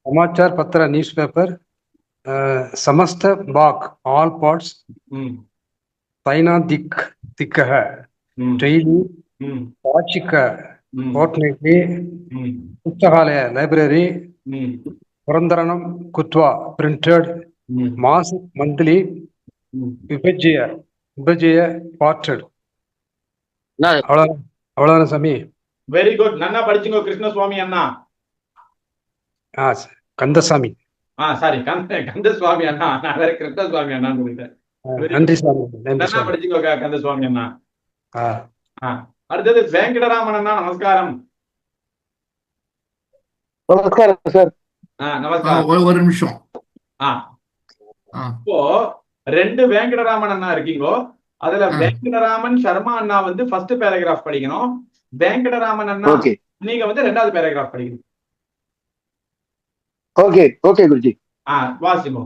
Samachar Patra newspaper, Samasta Bak, all parts, Taina Dikkaha, daily, Pachika, fortnightly, Pustakalaya library, Purandaranam Kutwa, printed, Mass monthly, Vibajaya parted. Avalana Sami. Very good. Nanna Padichingo Krishna Swami Anna. Kandasamy. Sorry, Kandaswamy Anna. I very Krishna Swami Anna. Nandri Swami. Nanna Padichingo Kandaswamy Anna. அடுத்தது வெங்கடராமன் அண்ணா நமஸ்காரம். நமஸ்காரம் sir. நமஸ்காரம். ஒரு நிமிஷம். இப்போ ரெண்டு வெங்கடராமன் அண்ணா இருக்கீங்க. அதுல வெங்கடராமன் சர்மா அண்ணா வந்து ஃபர்ஸ்ட் பேராகிராஃப் படிக்கணும். வெங்கடராமன் அண்ணா நீங்க வந்து ரெண்டாவது பேராகிராஃப் படிக்கணும். Okay okay Guruji. வாசிமோ.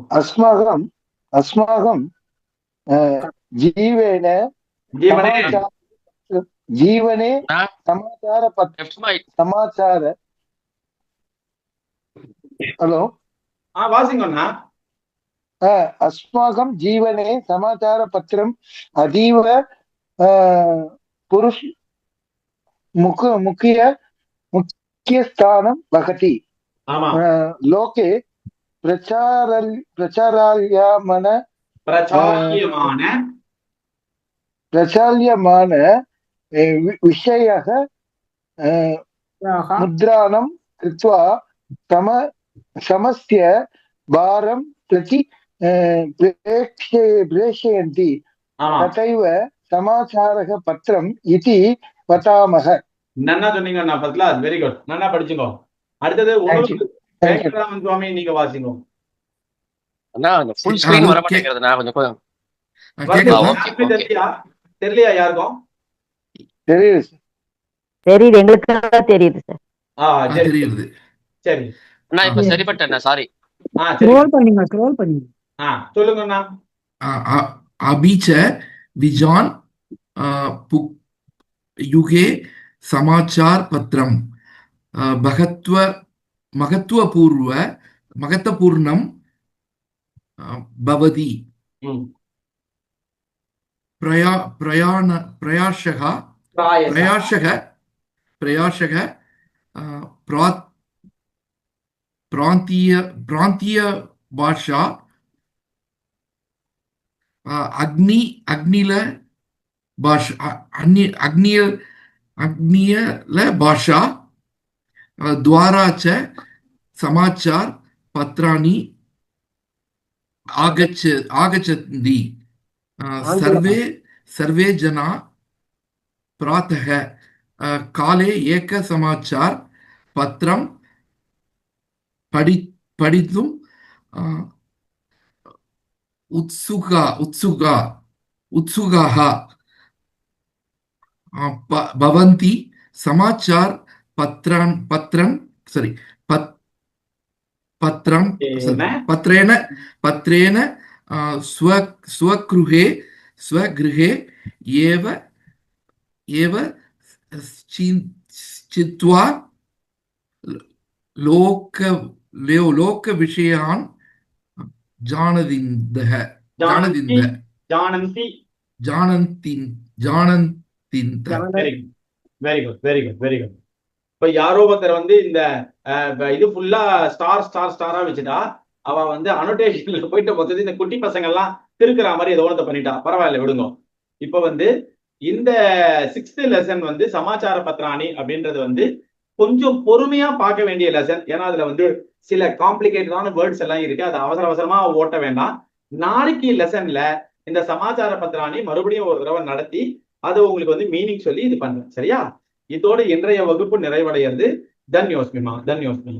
அஸ்மாகம் ஜீவனே சமாச்சார ஹலோ வாசிங்கண்ணா. அஸ்மாகம் ஜீவனே சமாச்சார பத்திரம் அதீவ புருஷ் முக்கியஸ்தானம் வகதி. லோகே பிரச்சால்யமான விஷயः முத்ராணம் கிருத்வா சமஸ்ய பாரம் பிரதி பிரேஷயந்தி ததைவ சமாச்சாரக பத்திரம் இதி வதாமஹ. நன்னா சொன்னீங்க அண்ணா. First class. Very good. நன்னா படிச்சுங்க. அடுத்தது வெங்கடராமன் சுவாமி நீங்க வாசிங்க. அண்ணா ஃபுல் ஸ்கிரீன் வர மாட்டேங்குதுண்ணா. கொஞ்சம் தெரியலையா யாருக்கும்? தெரியுது, எங்களுக்கு தெரியுது சார். தெரியுது. சரி அண்ணா இப்ப சரிப்பட்டேன். சாரி. ஸ்க்ரோல் பண்ணுங்க. சொல்லுங்க அண்ணா. அபிச்ச விஜான் யுகே சமாச்சார் பத்திரம் மகத்துவபூர்ணம் பவதி. பிரயாசக பிராந்திய பாஷா அக்னில பாஷா द्वारा च समाचार पत्राणि आगच्छन्ति. सर्वे जना प्रातः काले एक समाचार पत्रं पठितुम् उत्सुकाः भवन्ति. समाचार पत्रेण स्वगृहे एव चित्वा लोकविषयान् जानन्ति. Very good very good very good. இப்ப யாரோ ஒருத்தர் வந்து இந்த இது ஃபுல்லா ஸ்டாரா வச்சுட்டா அவ வந்து அனோடேஷன்ல போயிட்டு மொத்தத்தில் இந்த குட்டி பசங்க எல்லாம் திருக்கிற மாதிரி ஏதோ ஒன்று பண்ணிட்டா. பரவாயில்ல விடுங்க. இப்ப வந்து இந்த 6th லெசன் வந்து சமாச்சார பத்ராணி அப்படின்றது வந்து கொஞ்சம் பொறுமையா பார்க்க வேண்டிய லெசன். ஏன்னா அதுல வந்து சில காம்ப்ளிகேட்டடான வேர்ட்ஸ் எல்லாம் இருக்கு. அதை அவசரமா ஓட்ட வேண்டாம். நாளைக்கு லெசன்ல இந்த சமாச்சார பத்ராணி மறுபடியும் ஒரு தடவை நடத்தி அது உங்களுக்கு வந்து மீனிங் சொல்லி இது பண்றேன். சரியா? இதோடு இன்றைய வகுப்பு நிறைவடைகிறது. தன்யோஸ்மிமா. தன்யவாதம்.